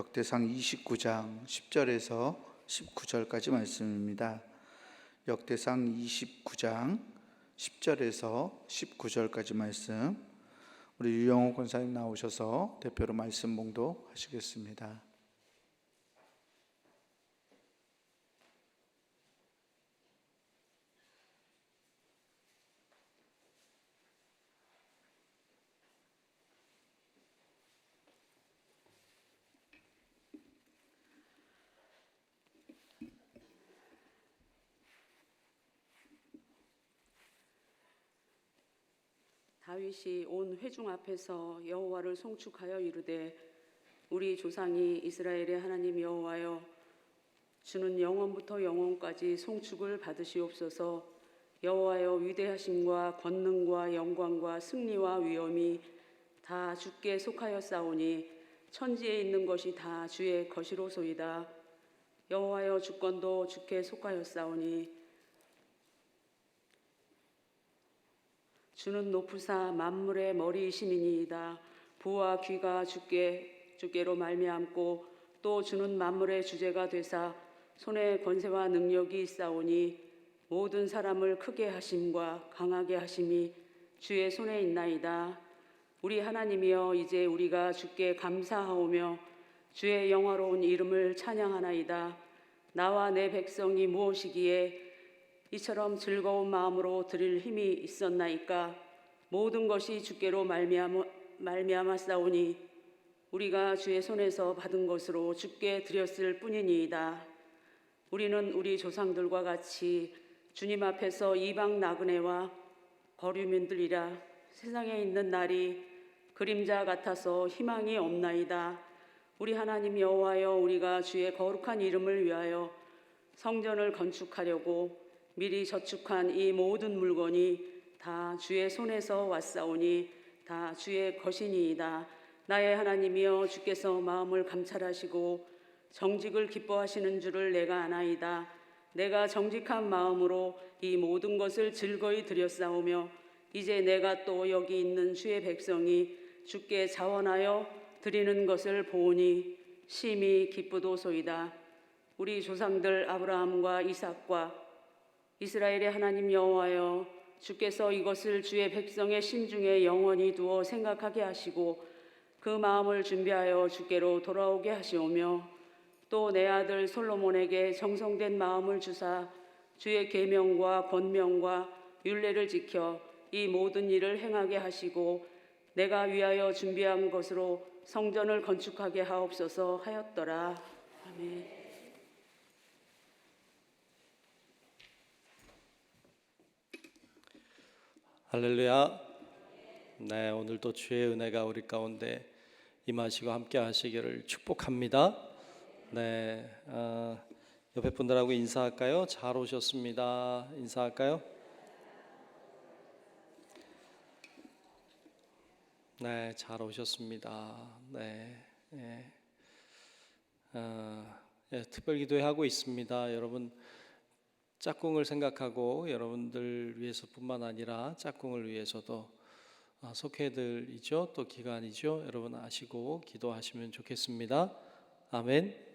역대상 29장 10절에서 19절까지 말씀입니다. 역대상 29장 10절에서 19절까지 말씀, 우리 유영호 권사님 나오셔서 대표로 말씀 봉독하시겠습니다. 다윗이 온 회중 앞에서 여호와를 송축하여 이르되, 우리 조상이 이스라엘의 하나님 여호와여, 주는 영원부터 영원까지 송축을 받으시옵소서. 여호와여, 위대하심과 권능과 영광과 승리와 위엄이 다 주께 속하였사오니 천지에 있는 것이 다 주의 것이로소이다. 여호와여, 주권도 주께 속하였사오니 주는 높으사 만물의 머리이심이니이다. 부와 귀가 주께로 말미암고 또 주는 만물의 주제가 되사 손에 권세와 능력이 있사오니 모든 사람을 크게 하심과 강하게 하심이 주의 손에 있나이다. 우리 하나님이여, 이제 우리가 주께 감사하오며 주의 영화로운 이름을 찬양하나이다. 나와 내 백성이 무엇이기에 이처럼 즐거운 마음으로 드릴 힘이 있었나이까? 모든 것이 주께로 말미암았사오니 우리가 주의 손에서 받은 것으로 주께 드렸을 뿐이니이다. 우리는 우리 조상들과 같이 주님 앞에서 이방 나그네와 거류민들이라. 세상에 있는 날이 그림자 같아서 희망이 없나이다. 우리 하나님 여호와여, 우리가 주의 거룩한 이름을 위하여 성전을 건축하려고 미리 저축한 이 모든 물건이 다 주의 손에서 왔사오니 다 주의 것이니이다. 나의 하나님이여, 주께서 마음을 감찰하시고 정직을 기뻐하시는 줄을 내가 아나이다. 내가 정직한 마음으로 이 모든 것을 즐거이 드렸사오며 이제 내가 또 여기 있는 주의 백성이 주께 자원하여 드리는 것을 보오니 심히 기쁘도소이다. 우리 조상들 아브라함과 이삭과 이스라엘의 하나님 여호와여, 주께서 이것을 주의 백성의 심중에 영원히 두어 생각하게 하시고 그 마음을 준비하여 주께로 돌아오게 하시오며 또 내 아들 솔로몬에게 정성된 마음을 주사 주의 계명과 권명과 율례를 지켜 이 모든 일을 행하게 하시고 내가 위하여 준비한 것으로 성전을 건축하게 하옵소서 하였더라. 아멘. 할렐루야. 네, 오늘도 주의 은혜가 우리 가운데 임하시고 함께 하시기를 축복합니다. 네, 옆에 분들하고 인사할까요? 잘 오셨습니다. 인사할까요? 네, 잘 오셨습니다. 네, 특별 기도하고 있습니다. 여러분, 짝꿍을 생각하고 여러분들 위해서뿐만 아니라 짝꿍을 위해서도 속회들이죠, 또 기관이죠, 여러분 아시고 기도하시면 좋겠습니다. 아멘.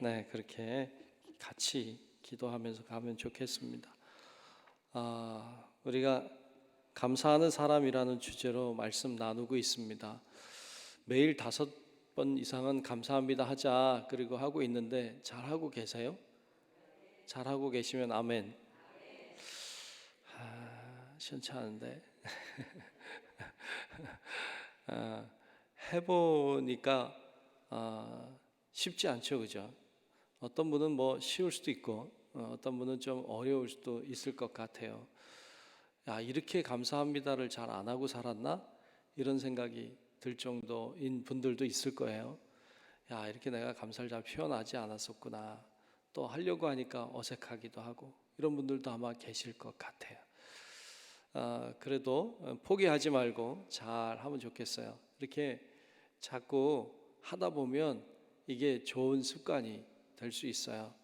네, 그렇게 같이 기도하면서 가면 좋겠습니다. 우리가 감사하는 사람이라는 주제로 말씀 나누고 있습니다. 매일 5번 이상은 감사합니다 하자, 그리고 하고 있는데 잘하고 계세요? 잘하고 계시면 아멘. 시원찮은데 해보니까 쉽지 않죠, 그죠? 어떤 분은 뭐 쉬울 수도 있고 어떤 분은 좀 어려울 수도 있을 것 같아요. 야, 이렇게 감사합니다를 잘 안 하고 살았나? 이런 생각이 들 정도인 분들도 있을 거예요. 야, 이렇게 내가 감사를 잘 표현하지 않았었구나. 또 하려고 하니까 어색하기도 하고, 이런 분들도 아마 계실 것 같아요. 그래도 포기하지 말고 잘 하면 좋겠어요. 이렇게 자꾸 하다 보면 이게 좋은 습관이 될 수 있어요.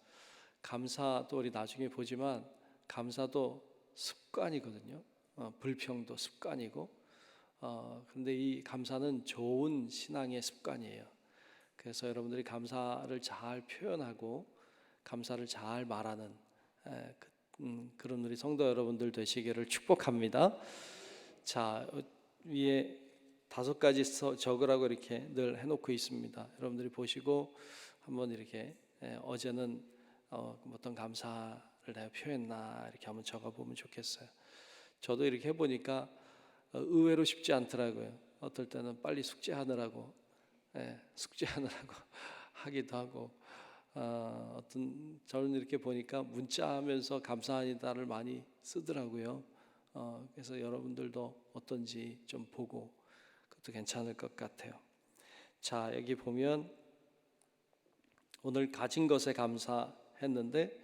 감사도 우리 나중에 보지만 감사도 습관이거든요. 불평도 습관이고, 근데 이 감사는 좋은 신앙의 습관이에요. 그래서 여러분들이 감사를 잘 표현하고 감사를 잘 말하는 그런 우리 성도 여러분들 되시기를 축복합니다. 자, 위에 5가지 적으라고 이렇게 늘 해놓고 있습니다. 여러분들이 보시고 한번 이렇게 어제는 어떤 감사를 내가 표했나 이렇게 한번 적어보면 좋겠어요. 저도 이렇게 해보니까 의외로 쉽지 않더라고요. 어떨 때는 빨리 숙제하느라고 하기도 하고, 어떤 저는 이렇게 보니까 문자하면서 감사합니다를 많이 쓰더라고요. 그래서 여러분들도 어떤지 좀 보고 그것도 괜찮을 것 같아요. 자, 여기 보면 오늘 가진 것에 감사했는데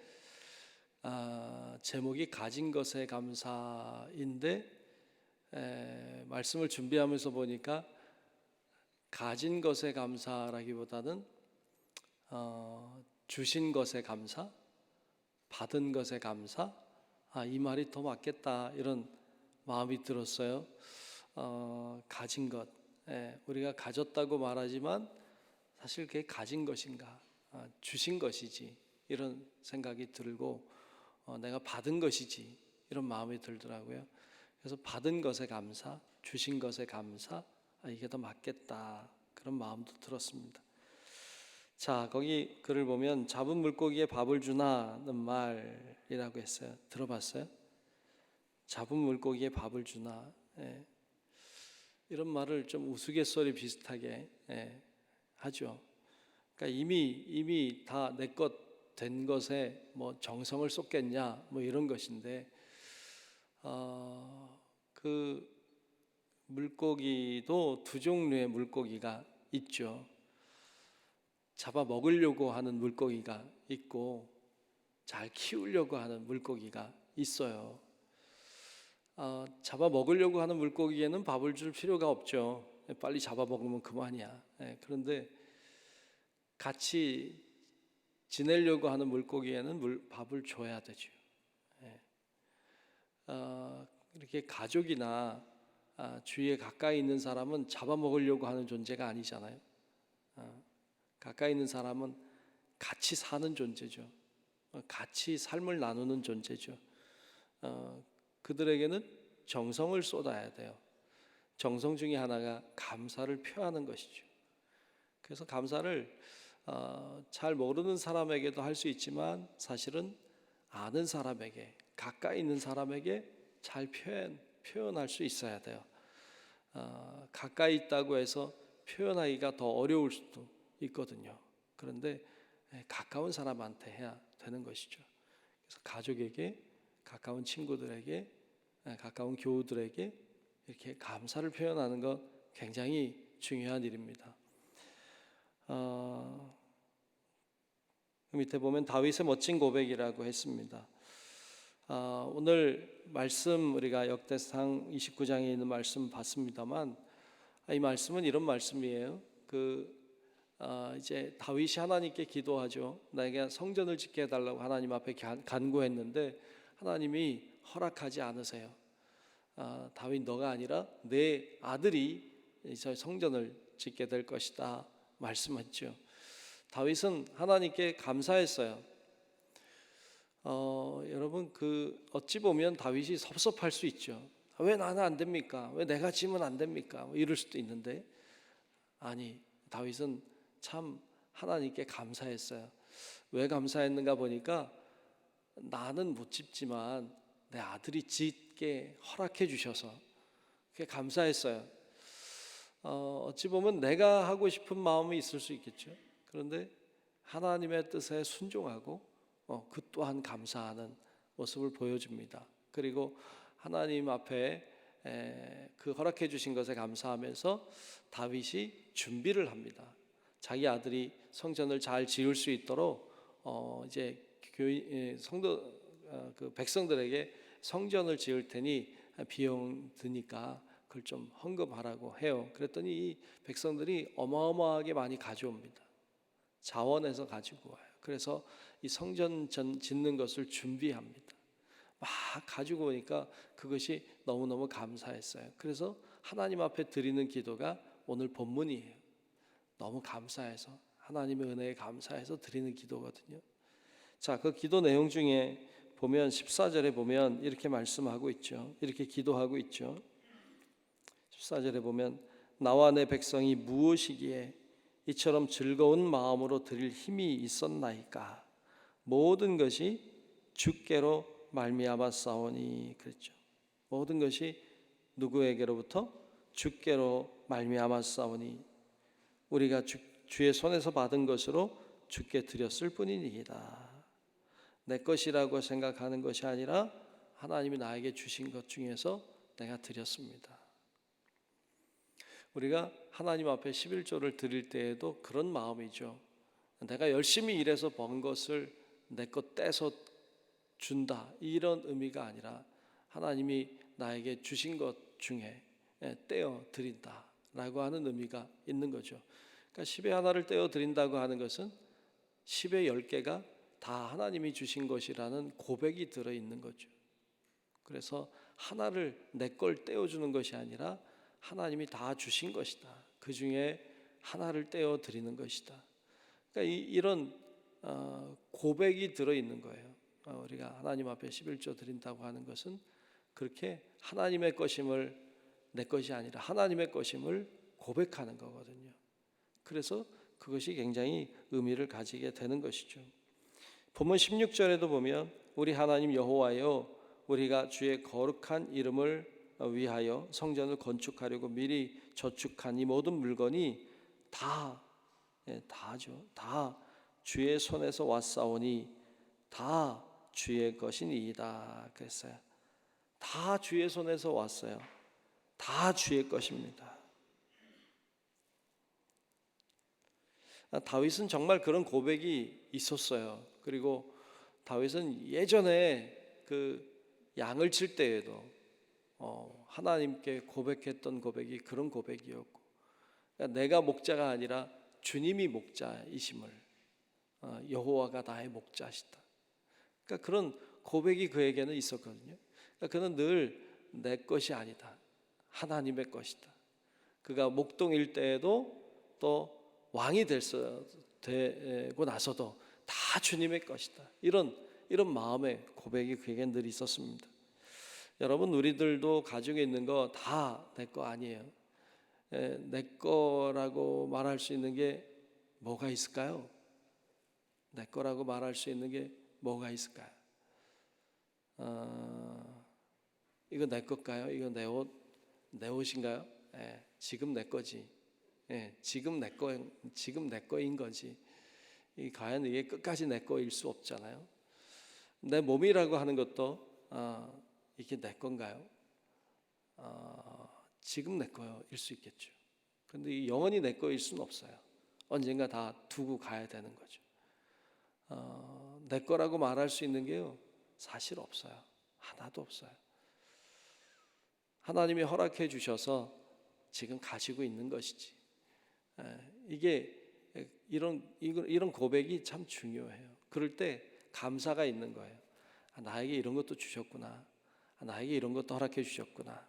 제목이 가진 것에 감사인데 말씀을 준비하면서 보니까 가진 것에 감사라기보다는 주신 것에 감사, 받은 것에 감사, 이 말이 더 맞겠다 이런 마음이 들었어요. 가진 것, 우리가 가졌다고 말하지만 사실 그게 가진 것인가, 주신 것이지 이런 생각이 들고 내가 받은 것이지 이런 마음이 들더라고요. 그래서 받은 것에 감사, 주신 것에 감사, 이게 더 맞겠다 그런 마음도 들었습니다. 자, 거기 글을 보면 잡은 물고기에 밥을 주나는 말이라고 했어요. 들어봤어요? 잡은 물고기에 밥을 주나. 이런 말을 좀 우스갯소리 비슷하게 하죠. 그러니까 이미 다 내 것 된 것에 뭐 정성을 쏟겠냐 뭐 이런 것인데, 그 물고기도 두 종류의 물고기가 있죠. 잡아 먹으려고 하는 물고기가 있고 잘 키우려고 하는 물고기가 있어요. 잡아 먹으려고 하는 물고기에는 밥을 줄 필요가 없죠. 빨리 잡아 먹으면 그만이야. 그런데 같이 지내려고 하는 물고기에는 밥을 줘야 되죠. 이렇게 가족이나 주위에 가까이 있는 사람은 잡아먹으려고 하는 존재가 아니잖아요. 가까이 있는 사람은 같이 사는 존재죠. 같이 삶을 나누는 존재죠. 그들에게는 정성을 쏟아야 돼요. 정성 중에 하나가 감사를 표하는 것이죠. 그래서 감사를 잘 모르는 사람에게도 할 수 있지만 사실은 아는 사람에게, 가까이 있는 사람에게 잘 표현할 수 있어야 돼요. 가까이 있다고 해서 표현하기가 더 어려울 수도 있거든요. 그런데 가까운 사람한테 해야 되는 것이죠. 그래서 가족에게, 가까운 친구들에게, 가까운 교우들에게 이렇게 감사를 표현하는 것 굉장히 중요한 일입니다. 밑에 보면 다윗의 멋진 고백이라고 했습니다. 오늘 말씀 우리가 역대상 29장에 있는 말씀 봤습니다만, 이 말씀은 이런 말씀이에요. 이제 다윗이 하나님께 기도하죠. 나에게 성전을 짓게 해달라고 하나님 앞에 간구했는데 하나님이 허락하지 않으세요. 다윗, 너가 아니라 내 아들이 저 성전을 짓게 될 것이다 말씀했죠. 다윗은 하나님께 감사했어요. 여러분, 어찌 보면 다윗이 섭섭할 수 있죠. 왜 나는 안 됩니까? 왜 내가 지면 안 됩니까? 뭐 이럴 수도 있는데, 아니, 다윗은 참 하나님께 감사했어요. 왜 감사했는가 보니까 나는 못 짓지만 내 아들이 짓게 허락해 주셔서 그게 감사했어요. 어찌 보면 내가 하고 싶은 마음이 있을 수 있겠죠. 그런데 하나님의 뜻에 순종하고 그 또한 감사하는 모습을 보여줍니다. 그리고 하나님 앞에 그 허락해 주신 것에 감사하면서 다윗이 준비를 합니다. 자기 아들이 성전을 잘 지을 수 있도록 이제 그 백성들에게 성전을 지을 테니 비용 드니까 그걸 좀 헌금하라고 해요. 그랬더니 이 백성들이 어마어마하게 많이 가져옵니다. 자원해서 가지고 와요. 그래서 이 성전 짓는 것을 준비합니다. 막 가지고 오니까 그것이 너무너무 감사했어요. 그래서 하나님 앞에 드리는 기도가 오늘 본문이에요. 너무 감사해서 하나님의 은혜에 감사해서 드리는 기도거든요. 자, 그 기도 내용 중에 보면 14절에 보면 이렇게 말씀하고 있죠. 이렇게 기도하고 있죠. 14절에 보면 나와 내 백성이 무엇이기에 이처럼 즐거운 마음으로 드릴 힘이 있었나이까. 모든 것이 주께로 말미암아 싸우니 그랬죠. 모든 것이 누구에게로부터? 주께로 말미암아 싸우니 우리가 주의 손에서 받은 것으로 주께 드렸을 뿐이니이다. 내 것이라고 생각하는 것이 아니라 하나님이 나에게 주신 것 중에서 내가 드렸습니다. 우리가 하나님 앞에 11조를 드릴 때에도 그런 마음이죠. 내가 열심히 일해서 번 것을 내 것 떼서 준다, 이런 의미가 아니라 하나님이 나에게 주신 것 중에 떼어 드린다라고 하는 의미가 있는 거죠. 그러니까 10의 하나를 떼어 드린다고 하는 것은 10의 10개가 다 하나님이 주신 것이라는 고백이 들어있는 거죠. 그래서 하나를 내 걸 떼어주는 것이 아니라 하나님이 다 주신 것이다. 그 중에 하나를 떼어 드리는 것이다. 그러니까 이런 고백이 들어있는 거예요. 우리가 하나님 앞에 11조 드린다고 하는 것은 그렇게 하나님의 것임을, 내 것이 아니라 하나님의 것임을 고백하는 거거든요. 그래서 그것이 굉장히 의미를 가지게 되는 것이죠. 본문 16절에도 보면 우리 하나님 여호와여, 우리가 주의 거룩한 이름을 위하여 성전을 건축하려고 미리 저축한 이 모든 물건이 다죠. 다 주의 손에서 왔사오니 다 주의 것이니이다 그랬어요. 다 주의 손에서 왔어요. 다 주의 것입니다. 다윗은 정말 그런 고백이 있었어요. 그리고 다윗은 예전에 그 양을 칠 때에도 하나님께 고백했던 고백이 그런 고백이었고, 그러니까 내가 목자가 아니라 주님이 목자이심을, 여호와가 나의 목자시다. 그러니까 그런 고백이 그에게는 있었거든요. 그러니까 그는 늘 내 것이 아니다, 하나님의 것이다. 그가 목동일 때에도 또 왕이 되고 나서도 다 주님의 것이다. 이런 마음의 고백이 그에게 늘 있었습니다. 여러분, 우리들도 가지고 있는 거 다 내 거 아니에요. 내 거라고 말할 수 있는 게 뭐가 있을까요? 내 거라고 말할 수 있는 게 뭐가 있을까요? 이거 내 것일까요? 이거 내 옷인가요? 지금 내 거지. 지금 내 거인 거지. 과연 이게 끝까지 내 거일 수 없잖아요. 내 몸이라고 하는 것도 이게 내 건가요? 지금 내 거일 수 있겠죠. 그런데 영원히 내 거일 수는 없어요. 언젠가 다 두고 가야 되는 거죠. 내 거라고 말할 수 있는 게요, 사실 없어요. 하나도 없어요. 하나님이 허락해 주셔서 지금 가지고 있는 것이지. 이게 이런 고백이 참 중요해요. 그럴 때 감사가 있는 거예요. 나에게 이런 것도 주셨구나. 나에게 이런 것도 허락해 주셨구나.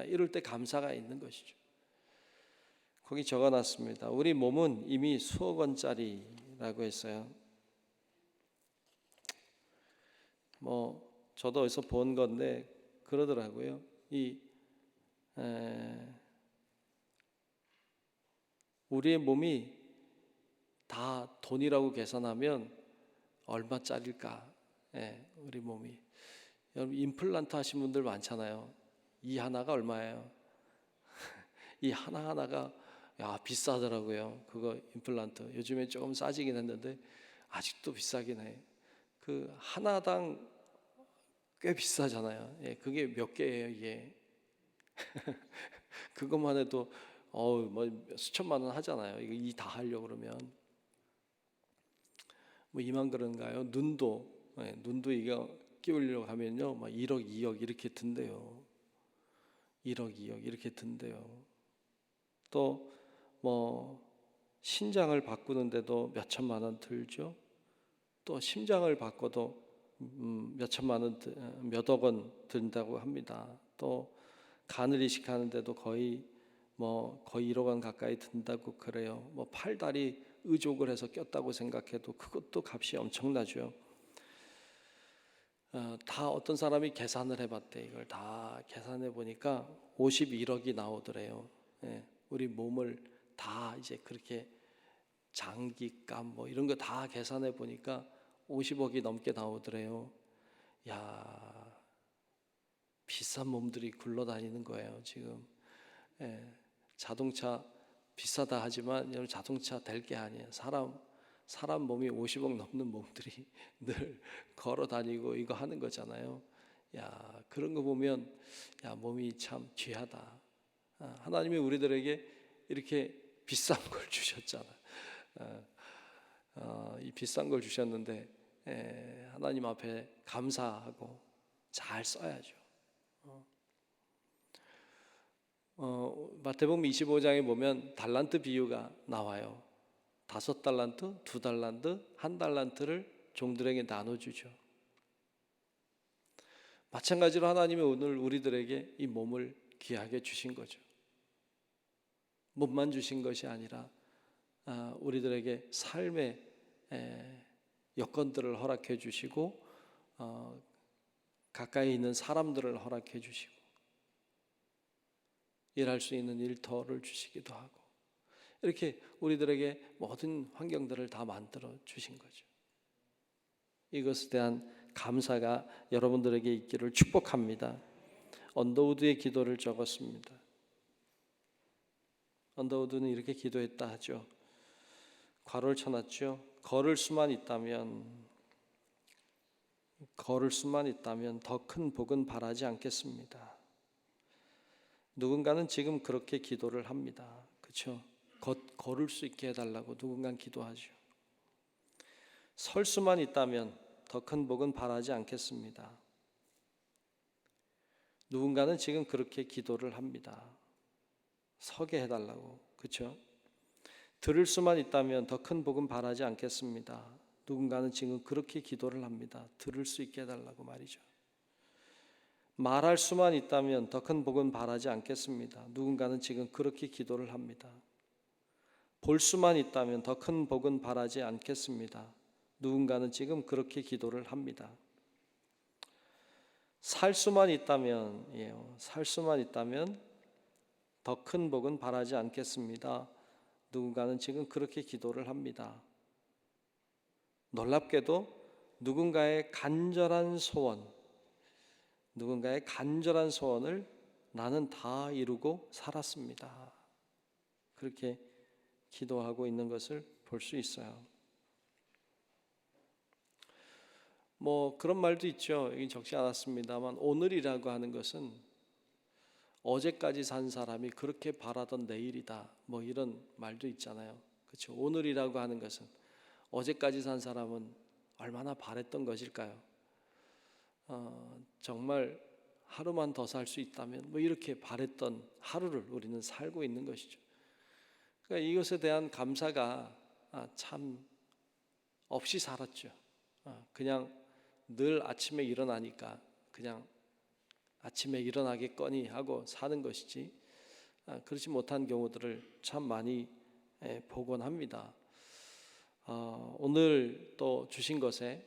이럴 때 감사가 있는 것이죠. 거기 적어놨습니다. 우리 몸은 이미 수억 원짜리라고 했어요. 저도 어디서 본 건데 그러더라고요. 우리의 몸이 다 돈이라고 계산하면 얼마짜릴까? 우리 몸이. 여러분, 임플란트 하신 분들 많잖아요. 이 하나가 얼마예요? 이 하나하나가 비싸더라고요. 그거 임플란트. 요즘에 조금 싸지긴 했는데 아직도 비싸긴 해. 그 하나당 꽤 비싸잖아요. 그게 몇 개예요, 이게? 그것만 해도 수천만 원 하잖아요. 이 다 하려고 그러면 이만 그런가요? 눈도 이거 끼우려고 하면요, 1억, 2억 이렇게 든대요. 1억, 2억 이렇게 든대요. 또 신장을 바꾸는데도 몇 천만 원 들죠. 또 심장을 바꿔도 몇 천만 원, 몇억 원 든다고 합니다. 또 간을 이식하는데도 거의 1억 원 가까이 든다고 그래요. 팔다리 의족을 해서 꼈다고 생각해도 그것도 값이 엄청나죠. 다 어떤 사람이 계산을 해봤대. 이걸 다 계산해 보니까 51억이 나오더래요. 예, 우리 몸을 다 이제 그렇게 장기값 뭐 이런 거 다 계산해 보니까 50억이 넘게 나오더래요. 야, 비싼 몸들이 굴러다니는 거예요 지금. 예, 자동차 비싸다 하지만 여러분 자동차 될 게 아니에요. 사람 몸이 50억 넘는 몸들이 늘 걸어 다니고 이거 하는 거잖아요. 야, 그런 거 보면 야, 몸이 참 귀하다. 하나님이 우리들에게 이렇게 비싼 걸 주셨잖아. 이 비싼 걸 주셨는데 하나님 앞에 감사하고 잘 써야죠. 마태복음 25장에 보면 달란트 비유가 나와요. 5달란트, 2달란트, 1달란트를 종들에게 나눠주죠. 마찬가지로 하나님이 오늘 우리들에게 이 몸을 귀하게 주신 거죠. 몸만 주신 것이 아니라 우리들에게 삶의 여건들을 허락해 주시고 가까이 있는 사람들을 허락해 주시고 일할 수 있는 일터를 주시기도 하고 이렇게 우리들에게 모든 환경들을 다 만들어 주신 거죠. 이것에 대한 감사가 여러분들에게 있기를 축복합니다. 언더우드의 기도를 적었습니다. 언더우드는 이렇게 기도했다 하죠. 괄호를 쳐놨죠. 걸을 수만 있다면 더 큰 복은 바라지 않겠습니다. 누군가는 지금 그렇게 기도를 합니다. 그렇죠? 걸을 수 있게 해달라고 누군가는 기도하죠. 설 수만 있다면 더 큰 복은 바라지 않겠습니다. 누군가는 지금 그렇게 기도를 합니다. 서게 해달라고. 그렇죠? 들을 수만 있다면 더 큰 복은 바라지 않겠습니다. 누군가는 지금 그렇게 기도를 합니다. 들을 수 있게 해달라고 말이죠. 말할 수만 있다면 더 큰 복은 바라지 않겠습니다. 누군가는 지금 그렇게 기도를 합니다. 볼 수만 있다면 더 큰 복은 바라지 않겠습니다. 누군가는 지금 그렇게 기도를 합니다. 살 수만 있다면 더 큰 복은 바라지 않겠습니다. 누군가는 지금 그렇게 기도를 합니다. 놀랍게도 누군가의 간절한 소원을 나는 다 이루고 살았습니다. 그렇게 기도하고 있는 것을 볼 수 있어요. 뭐 그런 말도 있죠. 여기 적지 않았습니다만 오늘이라고 하는 것은 어제까지 산 사람이 그렇게 바라던 내일이다. 뭐 이런 말도 있잖아요. 그렇죠. 오늘이라고 하는 것은 어제까지 산 사람은 얼마나 바랬던 것일까요? 정말 하루만 더 살 수 있다면 뭐 이렇게 바랬던 하루를 우리는 살고 있는 것이죠. 그러니까 이것에 대한 감사가 참 없이 살았죠. 그냥 늘 아침에 일어나니까 그냥 아침에 일어나겠거니 하고 사는 것이지 그렇지 못한 경우들을 참 많이 보곤 합니다. 오늘 또 주신 것에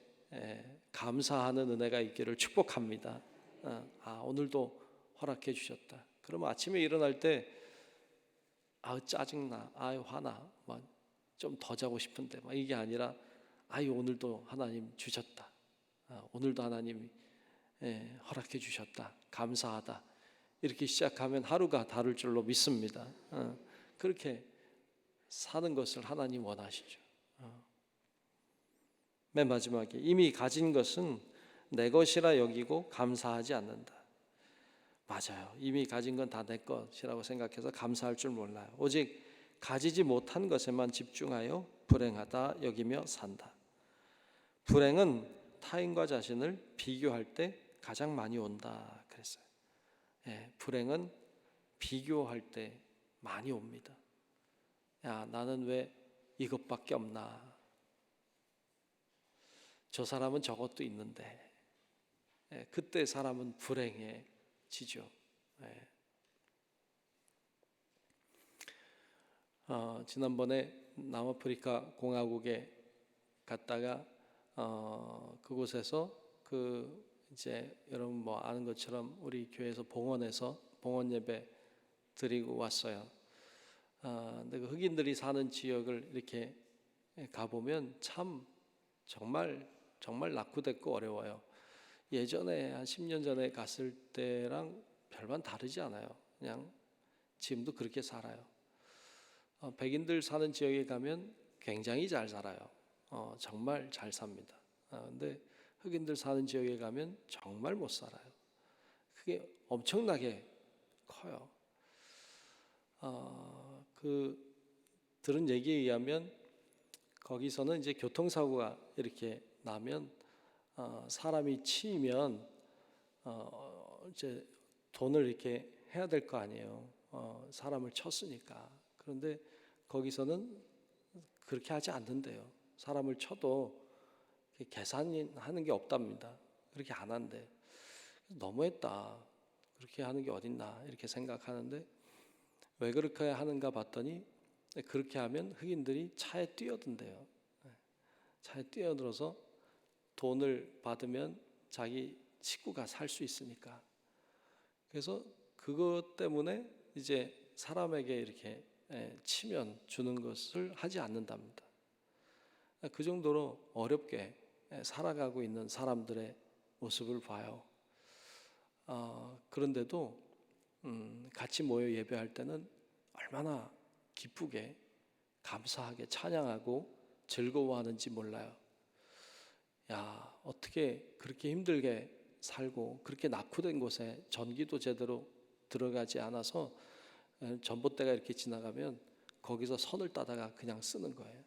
감사하는 은혜가 있기를 축복합니다. 오늘도 허락해 주셨다. 그러면 아침에 일어날 때 짜증나, 화나, 좀 더 자고 싶은데 이게 아니라 오늘도 하나님 주셨다. 오늘도 하나님이 허락해 주셨다. 감사하다. 이렇게 시작하면 하루가 다를 줄로 믿습니다. 그렇게 사는 것을 하나님 원하시죠. 맨 마지막에 이미 가진 것은 내 것이라 여기고 감사하지 않는다. 맞아요. 이미 가진 건 다 내 것이라고 생각해서 감사할 줄 몰라요. 오직 가지지 못한 것에만 집중하여 불행하다 여기며 산다. 불행은 타인과 자신을 비교할 때 가장 많이 온다 그랬어요. 불행은 비교할 때 많이 옵니다. 야, 나는 왜 이것밖에 없나? 저 사람은 저것도 있는데. 그때 사람은 불행해지죠. 지난번에 남아프리카 공화국에 갔다가 그곳에서 이제 여러분 뭐 아는 것처럼 우리 교회에서 봉헌에서 봉헌 예배 드리고 왔어요. 근데 그 흑인들이 사는 지역을 이렇게 가보면 참 정말 낙후됐고 어려워요. 예전에 한 10년 전에 갔을 때랑 별반 다르지 않아요. 그냥 지금도 그렇게 살아요. 백인들 사는 지역에 가면 굉장히 잘 살아요. 정말 잘 삽니다. 근데 흑인들 사는 지역에 가면 정말 못 살아요. 그게 엄청나게 커요. 들은 얘기에 의하면 거기서는 이제 교통사고가 이렇게 나면 사람이 치이면 이제 돈을 이렇게 해야 될 거 아니에요. 사람을 쳤으니까. 그런데 거기서는 그렇게 하지 않는데요. 사람을 쳐도 계산하는 게 없답니다. 그렇게 안 한대. 너무했다. 그렇게 하는 게 어딨나 이렇게 생각하는데 왜 그렇게 하는가 봤더니 그렇게 하면 흑인들이 차에 뛰어든대요. 차에 뛰어들어서 돈을 받으면 자기 식구가 살 수 있으니까. 그래서 그것 때문에 이제 사람에게 이렇게 치면 주는 것을 하지 않는답니다. 그 정도로 어렵게 살아가고 있는 사람들의 모습을 봐요. 그런데도 같이 모여 예배할 때는 얼마나 기쁘게 감사하게 찬양하고 즐거워하는지 몰라요. 야, 어떻게 그렇게 힘들게 살고 그렇게 낙후된 곳에 전기도 제대로 들어가지 않아서 전봇대가 이렇게 지나가면 거기서 선을 따다가 그냥 쓰는 거예요.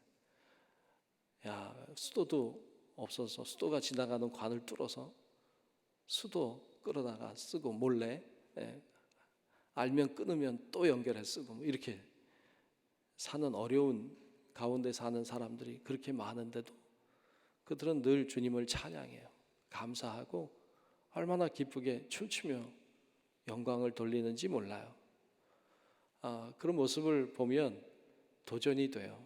야, 수도도 없어서 수도가 지나가는 관을 뚫어서 수도 끌어다가 쓰고 몰래 알면 끊으면 또 연결해 쓰고 뭐 이렇게 사는 어려운 가운데 사는 사람들이 그렇게 많은데도 그들은 늘 주님을 찬양해요. 감사하고 얼마나 기쁘게 춤추며 영광을 돌리는지 몰라요. 그런 모습을 보면 도전이 돼요.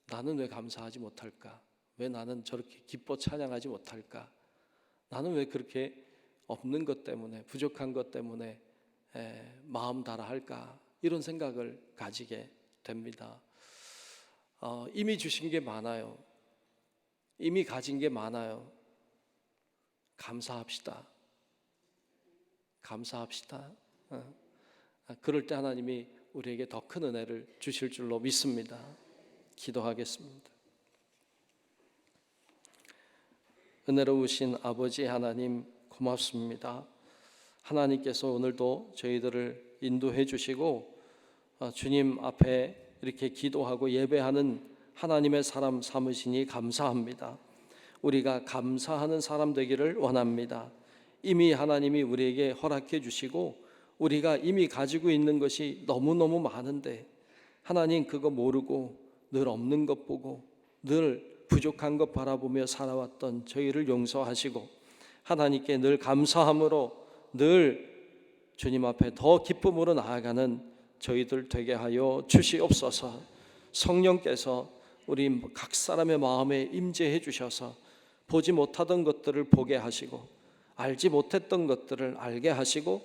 나는 왜 감사하지 못할까? 왜 나는 저렇게 기뻐 찬양하지 못할까? 나는 왜 그렇게 없는 것 때문에 부족한 것 때문에 마음 달아 할까? 이런 생각을 가지게 됩니다. 이미 주신 게 많아요. 이미 가진 게 많아요. 감사합시다. 감사합시다. 그럴 때 하나님이 우리에게 더 큰 은혜를 주실 줄로 믿습니다. 기도하겠습니다. 은혜로우신 아버지 하나님 고맙습니다. 하나님께서 오늘도 저희들을 인도해 주시고 주님 앞에 이렇게 기도하고 예배하는 하나님의 사람 삼으시니 감사합니다. 우리가 감사하는 사람 되기를 원합니다. 이미 하나님이 우리에게 허락해 주시고 우리가 이미 가지고 있는 것이 너무너무 많은데 하나님 그거 모르고 늘 없는 것 보고 늘 부족한 것 바라보며 살아왔던 저희를 용서하시고 하나님께 늘 감사함으로 늘 주님 앞에 더 기쁨으로 나아가는 저희들 되게 하여 주시옵소서. 성령께서 우리 각 사람의 마음에 임재해 주셔서 보지 못하던 것들을 보게 하시고 알지 못했던 것들을 알게 하시고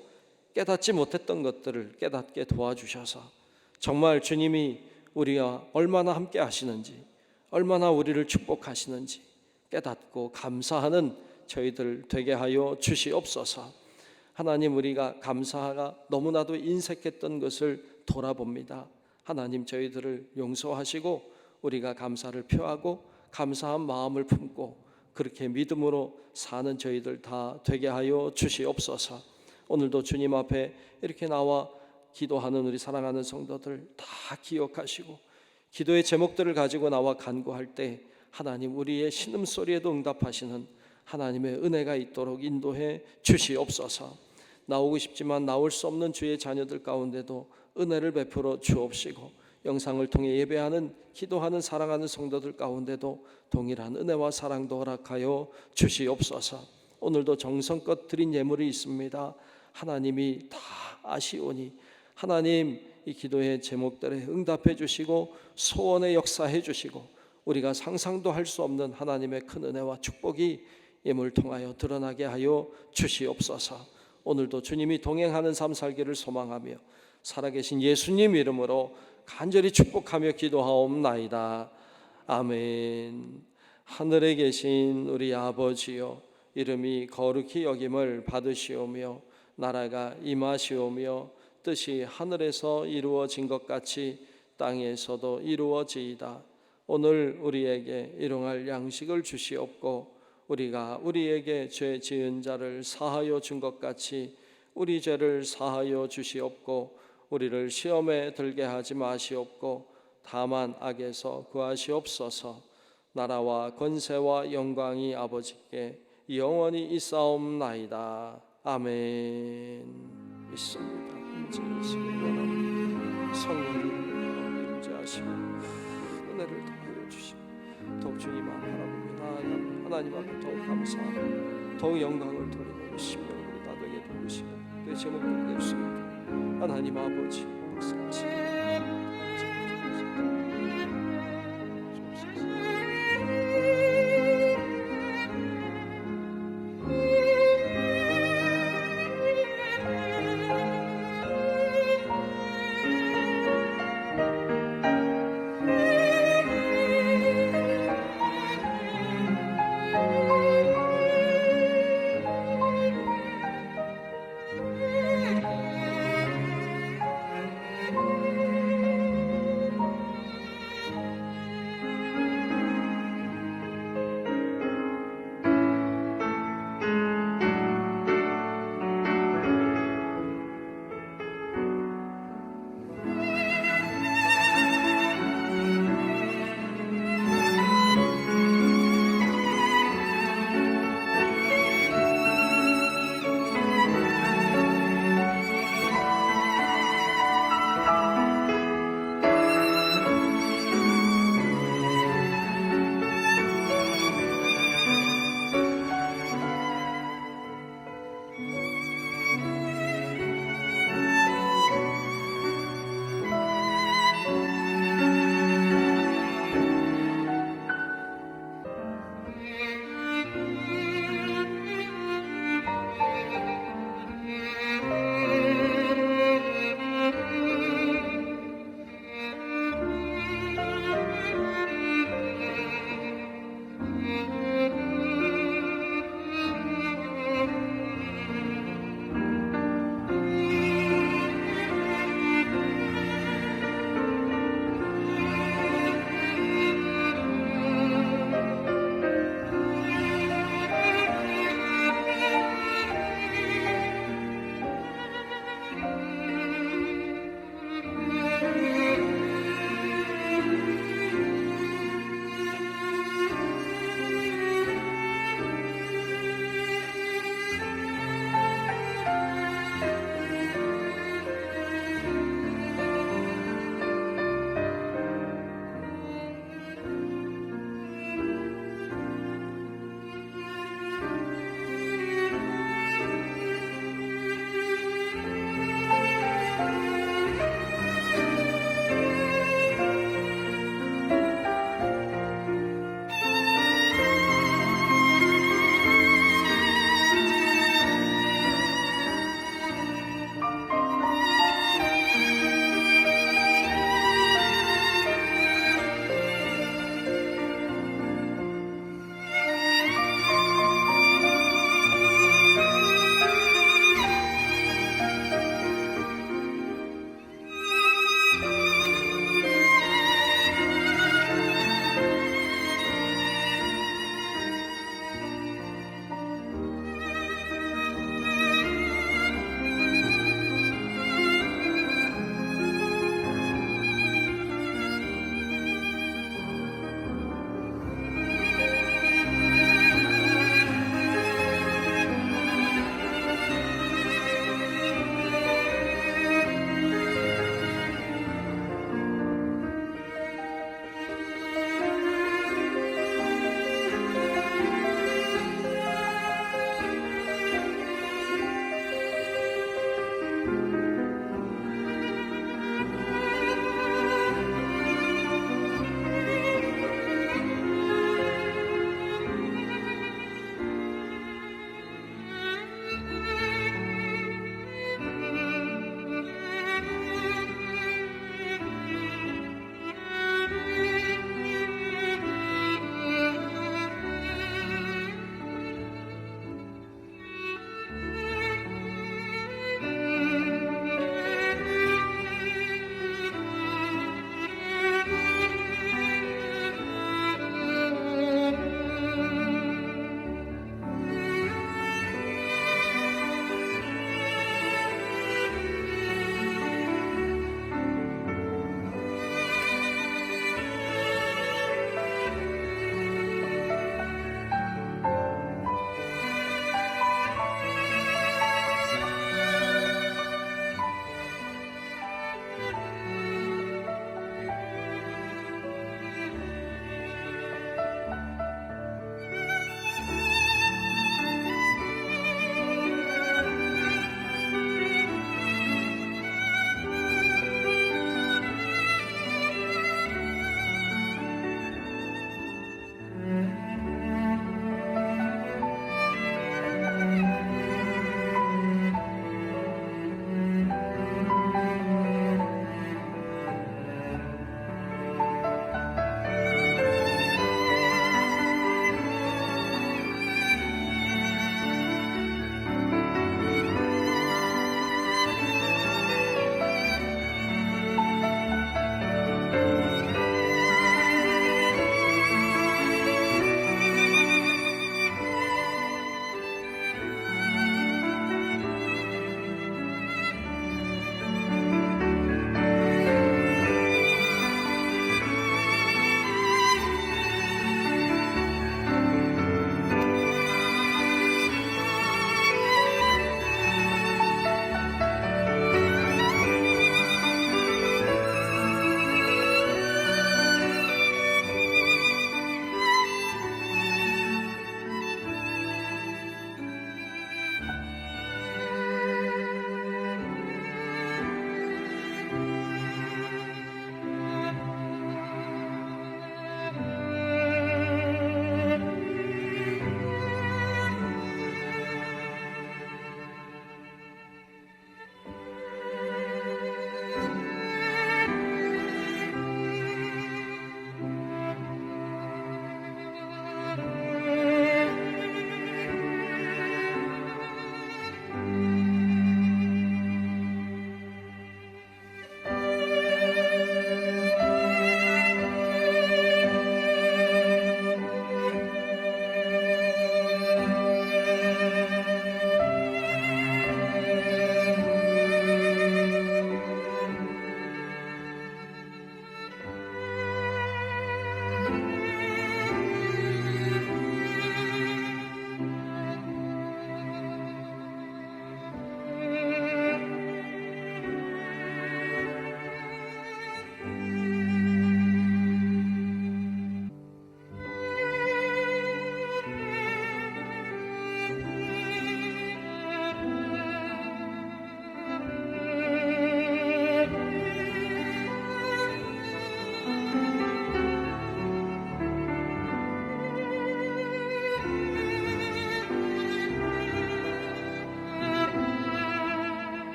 깨닫지 못했던 것들을 깨닫게 도와주셔서 정말 주님이 우리와 얼마나 함께 하시는지 얼마나 우리를 축복하시는지 깨닫고 감사하는 저희들 되게 하여 주시옵소서. 하나님 우리가 감사가 너무나도 인색했던 것을 돌아봅니다. 하나님 저희들을 용서하시고 우리가 감사를 표하고 감사한 마음을 품고 그렇게 믿음으로 사는 저희들 다 되게 하여 주시옵소서. 오늘도 주님 앞에 이렇게 나와 기도하는 우리 사랑하는 성도들 다 기억하시고 기도의 제목들을 가지고 나와 간구할 때 하나님 우리의 신음소리에도 응답하시는 하나님의 은혜가 있도록 인도해 주시옵소서. 나오고 싶지만 나올 수 없는 주의 자녀들 가운데도 은혜를 베풀어 주옵시고 영상을 통해 예배하는 기도하는 사랑하는 성도들 가운데도 동일한 은혜와 사랑도 허락하여 주시옵소서. 오늘도 정성껏 드린 예물이 있습니다. 하나님이 다 아시오니 하나님 이 기도의 제목들에 응답해 주시고 소원의 역사해 주시고 우리가 상상도 할 수 없는 하나님의 큰 은혜와 축복이 예물 통하여 드러나게 하여 주시옵소서. 오늘도 주님이 동행하는 삶 살기를 소망하며 살아계신 예수님 이름으로 간절히 축복하며 기도하옵나이다. 아멘. 하늘에 계신 우리 아버지여, 이름이 거룩히 여김을 받으시오며 나라가 임하시오며 뜻이 하늘에서 이루어진 것 같이 땅에서도 이루어지이다. 오늘 우리에게 일용할 양식을 주시옵고 우리가 우리에게 죄 지은 자를 사하여 준 것 같이 우리 죄를 사하여 주시옵고 우리를 시험에 들게 하지 마시옵고 다만 악에서 구하시옵소서. 나라와 권세와 영광이 아버지께 영원히 있사옵나이다. 아멘. 있습니다. 인자하시고 원하옵니다. 성령님 인자하시고 은혜를 더하여 주시고 더욱 주님만 바라보며 하나님 앞에 더욱 감사하고 더욱 영광을 돌리고 심령으로 나되게 도우시고 내 제목을 낼 수 있게 하나님 아버지 역사하시고